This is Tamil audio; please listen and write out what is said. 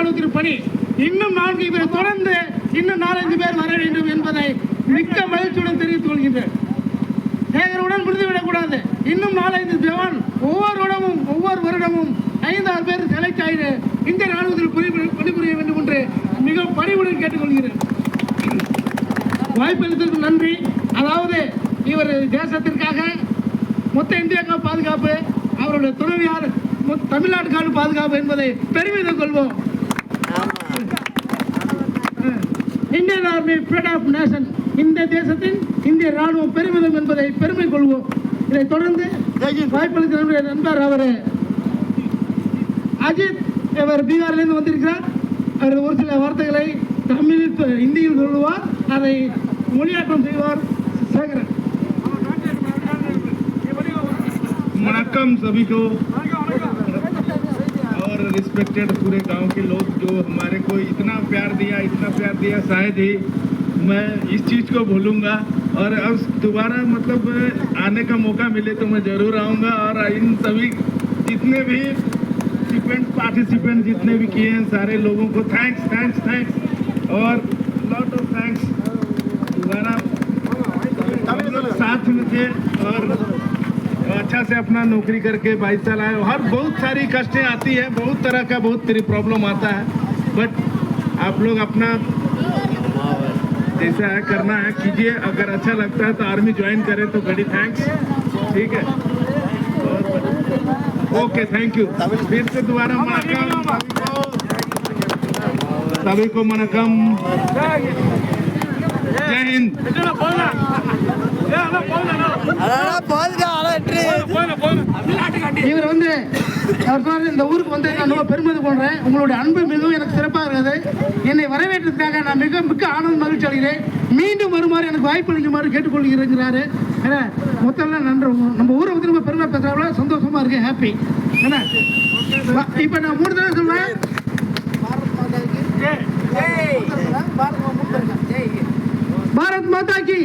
ராணுவத்தின் பணி. இன்னும் 4 பேர் தொடர்ந்து இன்னும் 4-5 பேர் வர வேண்டும் என்பதை மிக்க மகிழ்ச்சியுடன் தெரிவித்துக் கொள்கின்றேன். சேகருடன் முடிந்துவிடக்கூடாது. இன்னும் 4-5 ஜவான் ஒவ்வொரு வருடமும் 5-6 பேர் செலக்ட் ஆகி இந்த ராணுவத்தில் பணிபுரிய வேண்டும் என்று மிக பணிவுடன் கேட்டுக்கொள்கிறேன். வாய்ப்பளித்ததற்கு நன்றி. அதாவது இவர் தேசத்திற்காக மொத்த இந்தியாவுக்கு பாதுகாப்பு, அவருடைய துணைவியார் தமிழ்நாட்டுக்கான பாதுகாப்பு என்பதை பெருமிதம் கொள்வோம். இந்தியன் ஆர்மி ஃபிரட் ஆஃப் நேஷன், இந்த தேசத்தின் இந்திய ராணுவம் பெருமிதம் என்பதை பெருமை கொள்வோம். இதை தொடர்ந்து வாய்ப்பளித்த நண்பர் அவர் அஜித், அவர் பீகாரிலிருந்து வந்திருக்கிறார். அவர் ஒரு சில வார்த்தைகளை தமிழில் இந்தியில் சொல்லுவார், அதை மொழியாற்றம் செய்வார். சேகரன். वणक्कम सभी को और रिस्पेक्टेड पूरे गांव के लोग जो हमारे को इतना प्यार दिया, शायद ही मैं इस चीज़ को भूलूंगा और अब दोबारा मतलब आने का मौका मिले तो मैं ज़रूर आऊँगा। और इन सभी जितने भी पार्टिसिपेंट जितने भी किए हैं सारे लोगों को थैंक्स और लॉट ऑफ थैंक्स। दोबारा हम लोग साथ में थे और अच्छा से अपना नौकरी करके 22 साल आए। हर बहुत सारी कष्टें आती है, बहुत तरह का बहुत तेरी प्रॉब्लम आता है, बट आप लोग अपना जैसा है करना है कीजिए। अगर अच्छा लगता है तो आर्मी ज्वाइन करें तो बड़ी थैंक्स, ठीक है। Okay, thank you. फिर से दोबारा वणक्कम सभी को, वणक्कम, जय हिंद। இவர் அவர் இந்த ஊருக்கு வந்து நான் ரொம்ப பெருமிதம் கொள்றேன். உங்களுடைய அன்பு மிகவும் எனக்கு சிறப்பாக இருக்கிறது. என்னை வரவேற்றதுக்காக நான் மிக்க ஆனந்த மகிழ்ச்சி அடைகிறேன். மீண்டும் வருமாறு எனக்கு வாய்ப்பு அளிக்குமாறு கேட்டுக்கொள்கிறாரு. ஏன்னா மொத்தம் நன்றி. நம்ம ஊரை பற்றி ரொம்ப பெருமை பேசுறாங்களா, சந்தோஷமா இருக்கேன், ஹாப்பி. ஏன்னா இப்போ நான் 3 தடவை சொல்றேன், பாரத் மாதா கி.